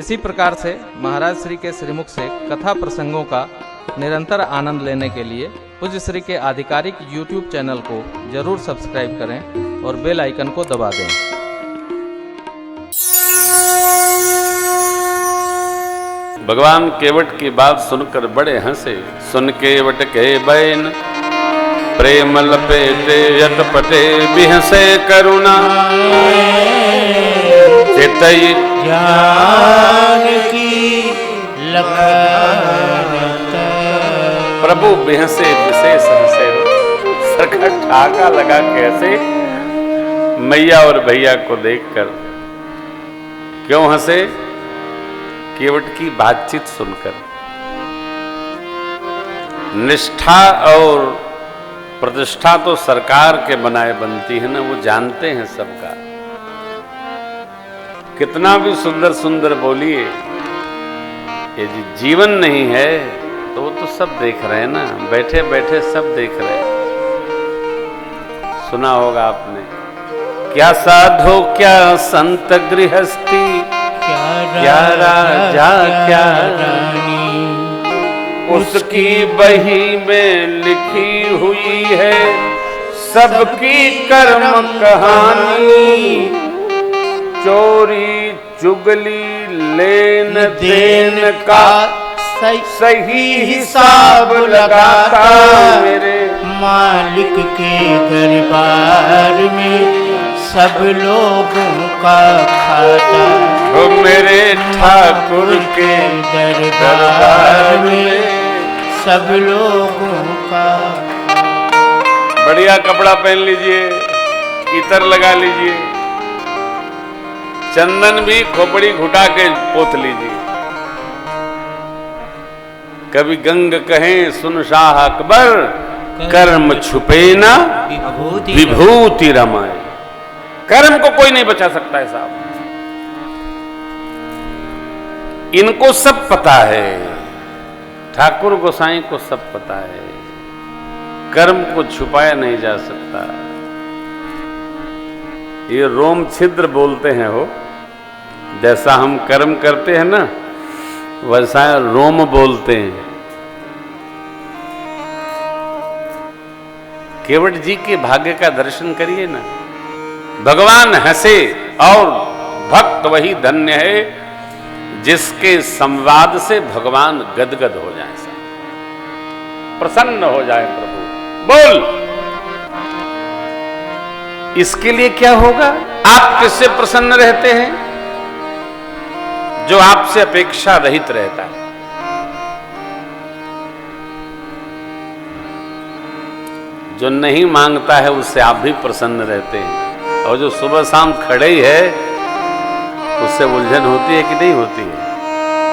इसी प्रकार से महाराज श्री के श्रीमुख से कथा प्रसंगों का निरंतर आनंद लेने के लिए पूज्य श्री के आधिकारिक YouTube चैनल को जरूर सब्सक्राइब करें और बेल आइकन को दबा दें। भगवान केवट की बात सुनकर बड़े हंसे। सुन केवट के बैन प्रेम लपेटे यतपटे बिहसे करुणा चितई जानकी प्रभु बिहसे विशेष हंसे। सरका ठाका लगा कैसे मैया और भैया को देखकर। क्यों हंसे? केवट की बातचीत सुनकर। निष्ठा और प्रतिष्ठा तो सरकार के बनाए बनती है ना, वो जानते हैं सबका। कितना भी सुंदर सुंदर बोलिए, ये जीवन नहीं है तो वो तो सब देख रहे हैं ना, बैठे बैठे सब देख रहे हैं। सुना होगा आपने, क्या साधु क्या संत गृहस्थी क्या राजा क्या रानी, उसकी बही में लिखी हुई है सबकी कर्म कहानी। चोरी चुगली लेन देन का सही हिसाब लगाता मेरे मालिक के दरबार में सब लोगों का खाता। वो मेरे ठाकुर के दरबार में सब लोगों का। बढ़िया कपड़ा पहन लीजिए, इतर लगा लीजिए, चंदन भी खोपड़ी घुटा के पोत लीजिए। कभी गंग कहें सुन शाह अकबर, कर्म छुपे ना विभूति रमाए। कर्म को कोई नहीं बचा सकता है साहब। इनको सब पता है, ठाकुर गोसाई को सब पता है। कर्म को छुपाया नहीं जा सकता। ये रोम छिद्र बोलते हैं हो, जैसा हम कर्म करते हैं ना वैसा रोम बोलते हैं। केवट जी के भाग्य का दर्शन करिए ना। भगवान हंसे और भक्त वही धन्य है जिसके संवाद से भगवान गदगद हो जाए, प्रसन्न हो जाए। प्रभु बोल, इसके लिए क्या होगा? आप किससे प्रसन्न रहते हैं? जो आपसे अपेक्षा रहित रहता है। जो नहीं मांगता है उससे आप भी प्रसन्न रहते हैं। और जो सुबह शाम खड़े ही है उससे उलझन होती है कि नहीं होती है?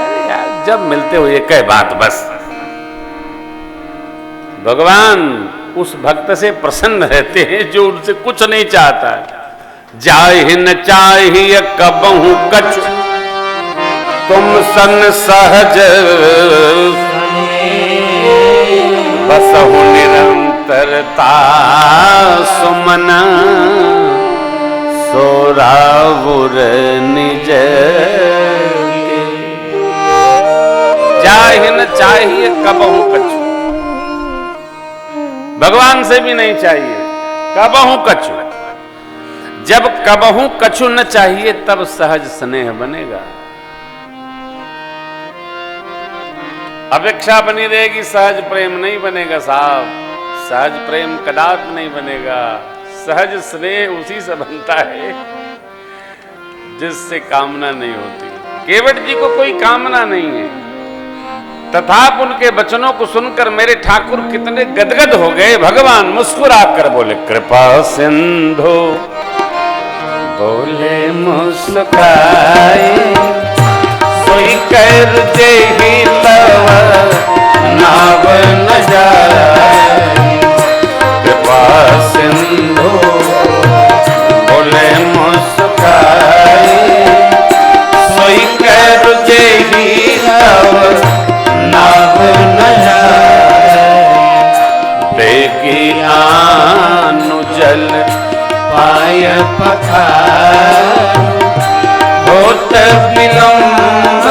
अरे यार, जब मिलते हो ये कह बात बस। भगवान उस भक्त से प्रसन्न रहते हैं जो उनसे कुछ नहीं चाहता। जाहि न चाहिए कबहू कछु, तुम सन सहज बसहु निरंतरता सुमन, सोरावुर निज जाहि न चाहिए कबहू कछु। भगवान से भी नहीं चाहिए कबहू कछु। जब कबहू कछु न चाहिए तब सहज स्नेह बनेगा। अपेक्षा बनी रहेगी, सहज प्रेम नहीं बनेगा साहब। सहज प्रेम कदापि नहीं बनेगा। सहज स्नेह उसी से बनता है जिससे कामना नहीं होती। केवट जी को कोई कामना नहीं है, तथापि उनके वचनों को सुनकर मेरे ठाकुर कितने गदगद हो गए। भगवान मुस्कुरा कर बोले, कृपा सिंधु बोले मुस्काए, सोई कर जेहि लव नाव न जाए। कृपा सिंधु बोले मुस्काए, सोई कर जेहि लव नाव न जाए। बेगी आनु जल पाय पखार, होत विलंब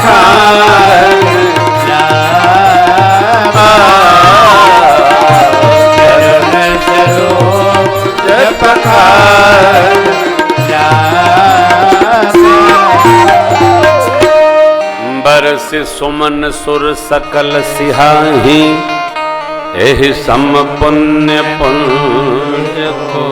पखार चरण सरोज पखार बरस सुमन सुर सकल सिहाही एहि सम पुण्य पुंज को।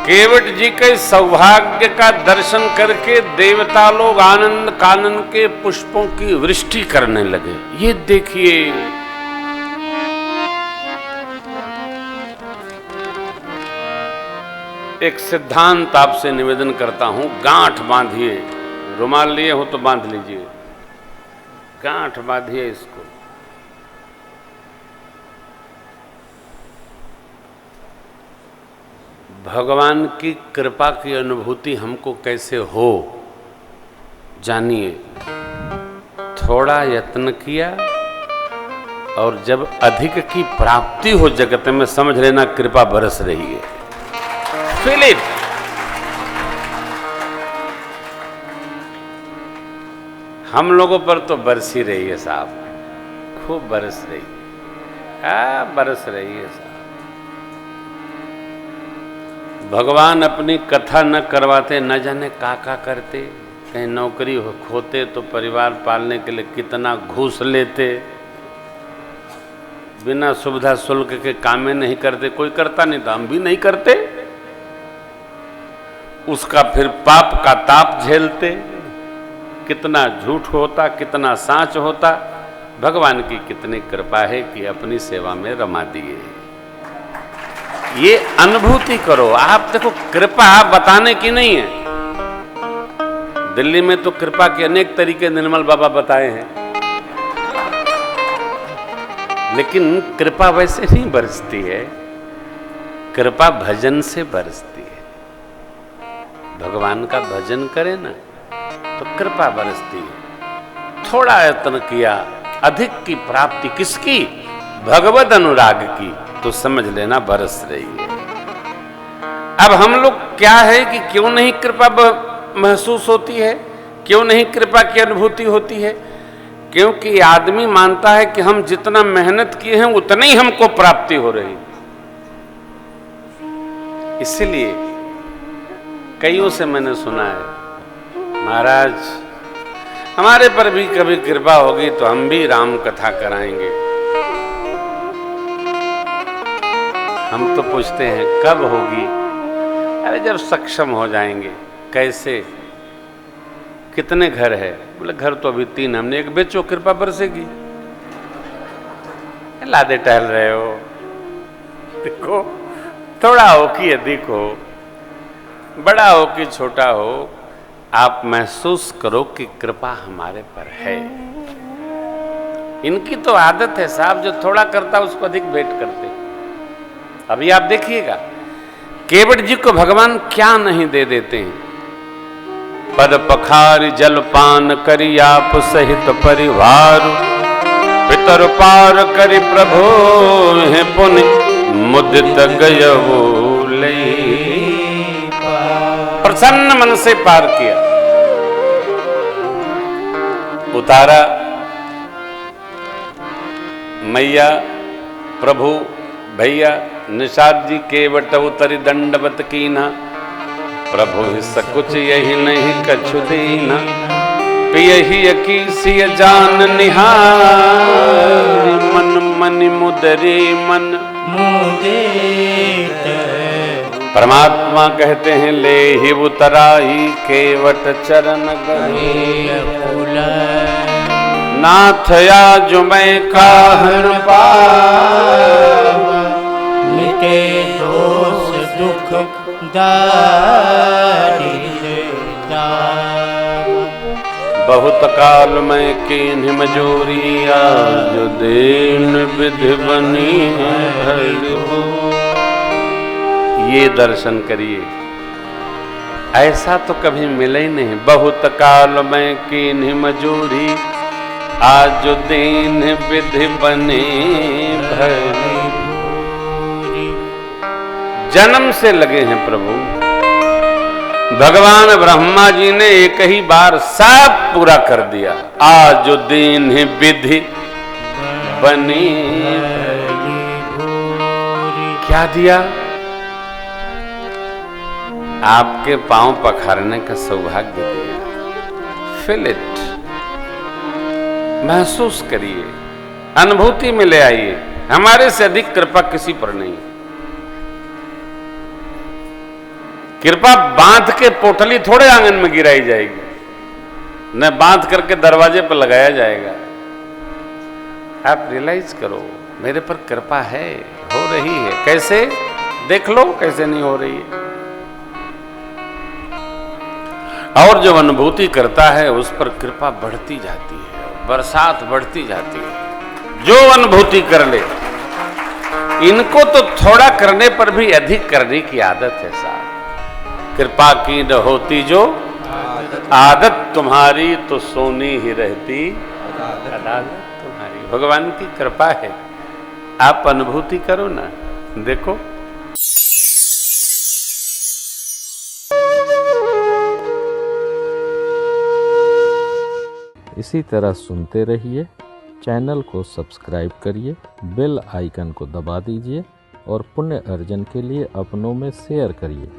केवट जी के सौभाग्य का दर्शन करके देवता लोग आनंद कानन के पुष्पों की वृष्टि करने लगे। ये देखिए, एक सिद्धांत आपसे निवेदन करता हूं, गांठ बांधिए। रुमाल लिए हो तो बांध लीजिए, गांठ बांधिए इसको। भगवान की कृपा की अनुभूति हमको कैसे हो, जानिए। थोड़ा यत्न किया और जब अधिक की प्राप्ति हो जगत में, समझ लेना कृपा बरस रही है। Feel it. हम लोगों पर तो बरस ही रही है साहब, खूब बरस रही है, बरस रही है साहब। भगवान अपनी कथा न करवाते न जाने का करते। कहीं नौकरी खोते तो परिवार पालने के लिए कितना घूस लेते, बिना सुविधा शुल्क के कामें नहीं करते। कोई करता नहीं था, हम भी नहीं करते। उसका फिर पाप का ताप झेलते, कितना झूठ होता, कितना सांच होता। भगवान की कितनी कृपा है कि अपनी सेवा में रमा दिए। ये अनुभूति करो आप। देखो, कृपा बताने की नहीं है। दिल्ली में तो कृपा के अनेक तरीके निर्मल बाबा बताए हैं, लेकिन कृपा वैसे नहीं बरसती है। कृपा भजन से बरसती है। भगवान का भजन करे ना तो कृपा बरसती है। थोड़ा यत्न किया, अधिक की प्राप्ति किसकी? भगवद अनुराग की, तो समझ लेना बरस रही है। अब हम लोग क्या है कि क्यों नहीं कृपा महसूस होती है, क्यों नहीं कृपा की अनुभूति होती है? क्योंकि आदमी मानता है कि हम जितना मेहनत किए हैं उतनी ही हमको प्राप्ति हो रही। इसलिए कईयों से मैंने सुना है, महाराज हमारे पर भी कभी कृपा होगी तो हम भी राम कथा कराएंगे। हम तो पूछते हैं कब होगी? अरे जब सक्षम हो जाएंगे। कैसे? कितने घर है? बोले घर तो अभी 3, हमने एक बेचो, कृपा बरसेगी। लादे टहल रहे हो। देखो, थोड़ा हो कि अधिक हो, बड़ा हो कि छोटा हो, आप महसूस करो कि कृपा हमारे पर है। इनकी तो आदत है साहब, जो थोड़ा करता उसको अधिक भेंट करते। अभी आप देखिएगा केवट जी को भगवान क्या नहीं दे देते हैं। पद पखार जलपान करी आप सहित परिवार, पितर पार करी प्रभु है पुनि मुदित गयवो ले। प्रसन्न मन से पार किया, उतारा। मैया, प्रभु, भैया, निषाद जी केवट उतरी दंडवत कीना। प्रभु ही सकुच यही नहीं कछु दीना, पियही अकीसिय जान निहार। मन मनि मुदरी मन मुदित। परमात्मा कहते हैं ले ही उतराई केवट चरण गही। नाथ आज मैं काहन पाव, मिटे दोष दुख दारिद्र दाव। बहुत काल में कीन्ह मजूरी, आज दीन विधि बनी है। ये दर्शन करिए, ऐसा तो कभी मिला ही नहीं। बहुत काल में कीन्ह मजूरी, आज दीन विधि बनी भरी। जन्म से लगे हैं प्रभु, भगवान ब्रह्मा जी ने एक ही बार सब पूरा कर दिया। आज जो दीन है विधि बनी, क्या दिया? आपके पांव पखारने का सौभाग्य दिया। फील इट, महसूस करिए, अनुभूति में ले आइए। हमारे से अधिक कृपा किसी पर नहीं। कृपा बांध के पोटली थोड़े आंगन में गिराई जाएगी, न बांध करके दरवाजे पर लगाया जाएगा। आप रियलाइज करो, मेरे पर कृपा है, हो रही है। कैसे? देख लो कैसे नहीं हो रही है। और जो अनुभूति करता है उस पर कृपा बढ़ती जाती है, बरसात बढ़ती जाती है। जो अनुभूति कर ले, इनको तो थोड़ा करने पर भी अधिक करने की आदत है साहब। कृपा की न होती जो आदत तुम्हारी, तो सोनी ही रहती अदालत तुम्हारी। भगवान की कृपा है, आप अनुभूति करो ना, देखो। इसी तरह सुनते रहिए, चैनल को सब्सक्राइब करिए, बेल आइकन को दबा दीजिए और पुण्य अर्जन के लिए अपनों में शेयर करिए।